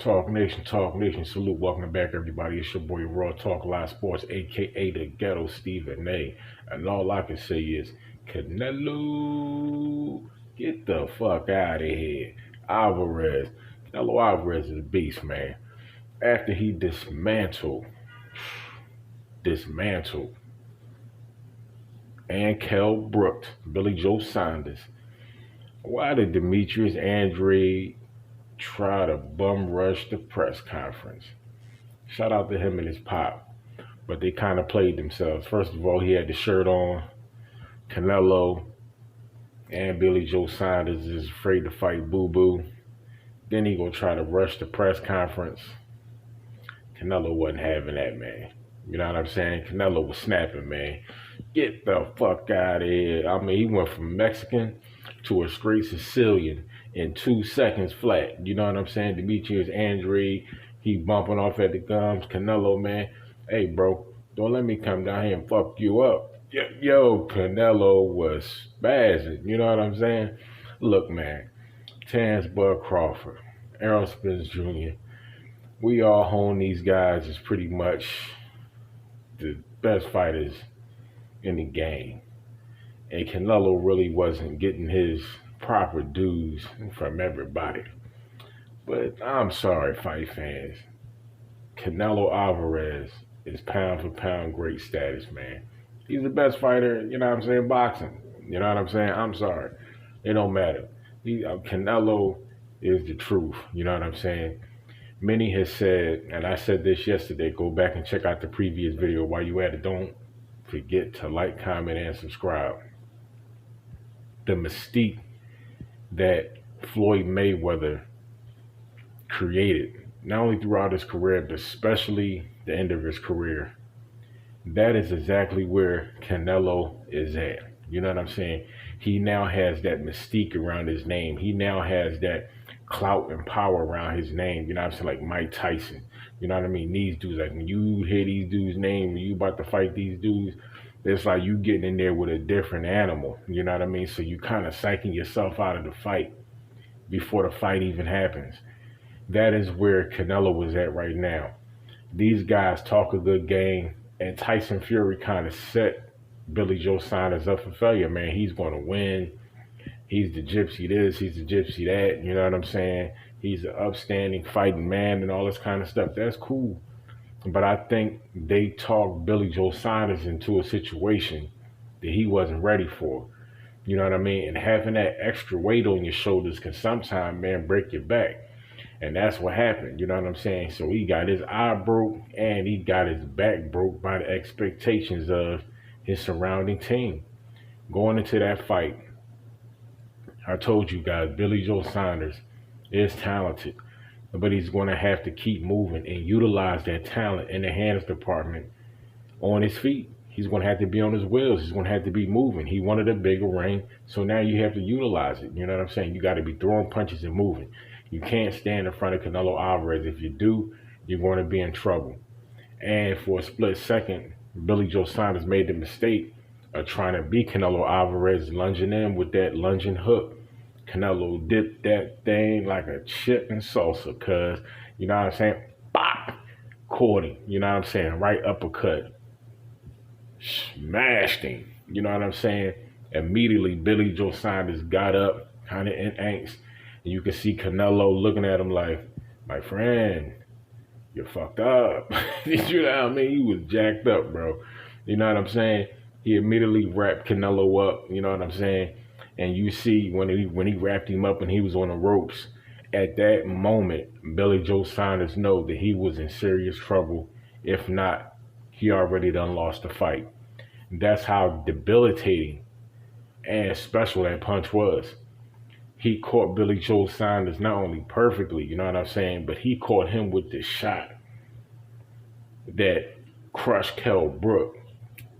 Talk Nation, salute, welcome back everybody. It's your boy Raw Talk Live Sports, aka the Ghetto Stephen A. And all I can say is, Canelo, get the fuck out of here. Alvarez, Canelo Alvarez is a beast, man. After he dismantled, and Kell BROOKED, Billy Joe Saunders, why did Demetrius ANDRADE try to bum rush the press conference? Shout out to him and his pop. But they kind of played themselves. First of all, he had the shirt on. Canelo and Billy Joe Saunders is afraid to fight Boo Boo. Then he gonna try to rush the press conference. Canelo wasn't having that, man. You know what I'm saying? Canelo was snapping, man. Get the fuck out of here. I mean, he went from Mexican to a straight Sicilian in 2 seconds flat. You know what I'm saying? Demetrius ANDRADE, he bumping off at the gums. Canelo, man, hey, bro, don't let me come down here and fuck you up. Yo, Canelo was spazzing. You know what I'm saying? Look, man, Terrence Bud Crawford, Errol Spence Jr., we all hone these guys as pretty much the best fighters in the game. And Canelo really wasn't getting his proper dues from everybody. But I'm sorry, fight fans. Canelo Alvarez is pound for pound great status, man. He's the best fighter, you know what I'm saying, boxing. You know what I'm saying? I'm sorry. It don't matter. Canelo is the truth, you know what I'm saying? Many has said, and I said this yesterday, go back and check out the previous video while you at it. Don't forget to like, comment, and subscribe. The mystique that Floyd Mayweather created, not only throughout his career, but especially the end of his career, that is exactly where Canelo is at. You know what I'm saying? He now has that mystique around his name. He now has that clout and power around his name. You know what I'm saying? Like Mike Tyson. You know what I mean? These dudes, like when you hear these dudes' name, when you about to fight these dudes, it's like you getting in there with a different animal. You know what I mean? So you kind of psyching yourself out of the fight before the fight even happens. That is where Canelo was at right now. These guys talk a good game, and Tyson Fury kind of set Billy Joe Saunders up for failure, man. He's going to win. He's the gypsy this, he's the gypsy that, you know what I'm saying? He's an upstanding fighting man and all this kind of stuff. That's cool. But I think they talked Billy Joe Saunders into a situation that he wasn't ready for. You know what I mean? And having that extra weight on your shoulders can sometimes, man, break your back. And that's what happened, you know what I'm saying? So he got his eye broke and he got his back broke by the expectations of his surrounding team. Going into that fight, I told you guys, Billy Joe Saunders is talented, but he's going to have to keep moving and utilize that talent in the hands department on his feet. He's going to have to be on his wheels. He's going to have to be moving. He wanted a bigger ring, so now you have to utilize it. You know what I'm saying? You got to be throwing punches and moving. You can't stand in front of Canelo Alvarez. If you do, you're going to be in trouble. And for a split second, Billy Joe Saunders made the mistake of trying to beat Canelo Alvarez, lunging in with that lunging hook. Canelo dipped that thing like a chip in salsa, cuz, you know what I'm saying? Bop! Caught him, you know what I'm saying? Right uppercut. Smashed him, you know what I'm saying? Immediately, Billy Joe Saunders got up, kind of in angst. And you can see Canelo looking at him like, my friend, you're fucked up. You know what I mean? He was jacked up, bro. You know what I'm saying? He immediately wrapped Canelo up, you know what I'm saying? And you see when he wrapped him up and he was on the ropes, at that moment, Billy Joe Saunders know that he was in serious trouble. If not, he already done lost the fight. That's how debilitating and special that punch was. He caught Billy Joe Saunders not only perfectly, you know what I'm saying, but he caught him with this shot that crushed Kell BROOKED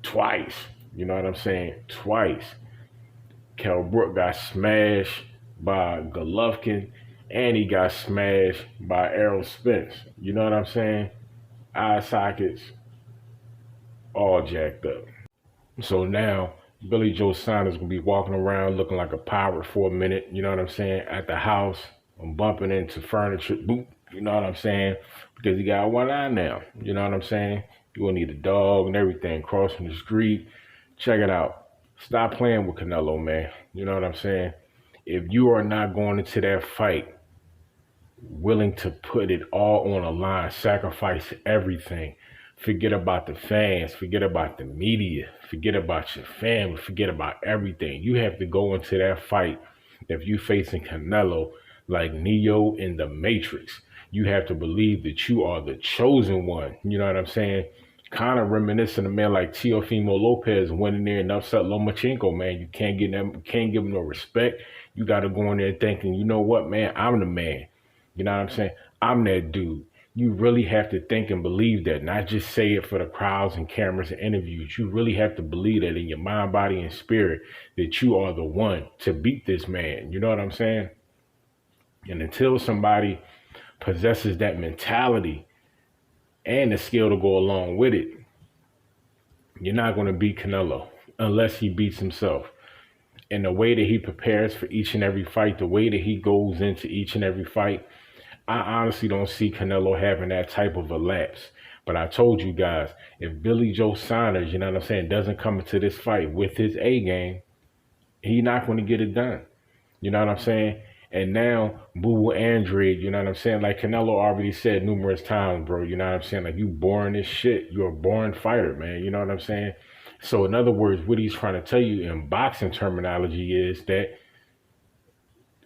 twice. You know what I'm saying? Twice. Kell BROOKED got smashed by Golovkin, and he got smashed by Errol Spence. You know what I'm saying? Eye sockets, all jacked up. So now, Billy Joe Saunders gonna be walking around looking like a pirate for a minute, you know what I'm saying? At the house, I'm bumping into furniture, boop, You know what I'm saying? Because he got one eye now. You know what I'm saying? You will need a dog and everything crossing the street. Check it out. Stop playing with Canelo, man. You know what I'm saying? If you are not going into that fight willing to put it all on a line, sacrifice everything, forget about the fans, forget about the media, forget about your family, forget about everything. You have to go into that fight if you facing Canelo like Neo in the Matrix. You have to believe that you are the chosen one. You know what I'm saying? Kind of reminiscent of a man like Teofimo Lopez went in there and upset Lomachenko, man. You can't give him no respect. You got to go in there thinking, you know what, man, I'm the man. You know what I'm saying? I'm that dude. You really have to think and believe that, not just say it for the crowds and cameras and interviews. You really have to believe that in your mind, body, and spirit that you are the one to beat this man. You know what I'm saying? And until somebody possesses that mentality and the skill to go along with it, you're not going to beat Canelo unless he beats himself. And the way that he prepares for each and every fight, the way that he goes into each and every fight, I honestly don't see Canelo having that type of a lapse. But I told you guys, if Billy Joe Saunders, you know what I'm saying, doesn't come into this fight with his A game, he's not going to get it done. You know what I'm saying? And now, Boo Andrade, you know what I'm saying? Like Canelo already said numerous times, bro, you know what I'm saying? Like, you boring as shit. You're a boring fighter, man. You know what I'm saying? So, in other words, what he's trying to tell you in boxing terminology is that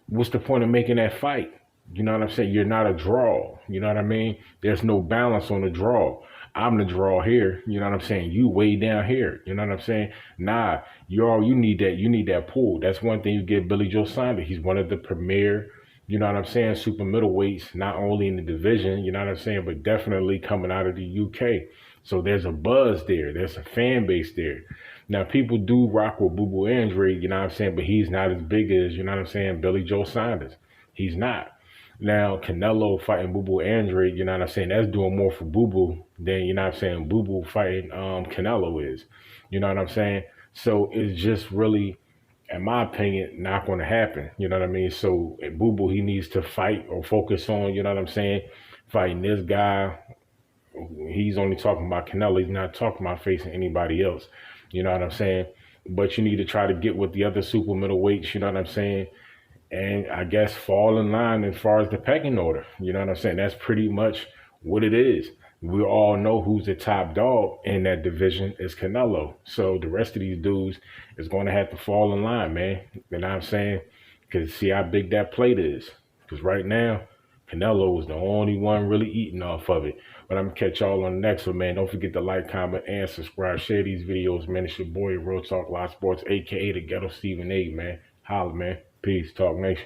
what's the point of making that fight? You know what I'm saying? You're not a draw. You know what I mean? There's no balance on the draw. I'm the draw here. You know what I'm saying? You way down here. You know what I'm saying? Nah, you need that. You need that pull. That's one thing you get Billy Joe Saunders. He's one of the premier, you know what I'm saying, super middleweights, not only in the division, you know what I'm saying, but definitely coming out of the UK. So there's a buzz there. There's a fan base there. Now, people do rock with Boo Andrade, you know what I'm saying, but he's not as big as, you know what I'm saying, Billy Joe Saunders. He's not. Now, Canelo fighting Boo Andrade, you know what I'm saying, that's doing more for Boo than, you know what I'm saying, Boo fighting Canelo is. You know what I'm saying? So it's just really, in my opinion, not going to happen. You know what I mean? So Boo, he needs to fight or focus on, you know what I'm saying, fighting this guy. He's only talking about Canelo. He's not talking about facing anybody else. You know what I'm saying? But you need to try to get with the other super middleweights, you know what I'm saying? And I guess fall in line as far as the pecking order. You know what I'm saying? That's pretty much what it is. We all know who's the top dog in that division is Canelo. So the rest of these dudes is going to have to fall in line, man. You know what I'm saying? Because see how big that plate is. Because right now, Canelo is the only one really eating off of it. But I'm going to catch y'all on the next one, man. Don't forget to like, comment, and subscribe. Share these videos, man. It's your boy, Real Talk Live Sports, a.k.a. the Ghetto Stephen A., man. Holla, man. Peace. Talk Nation.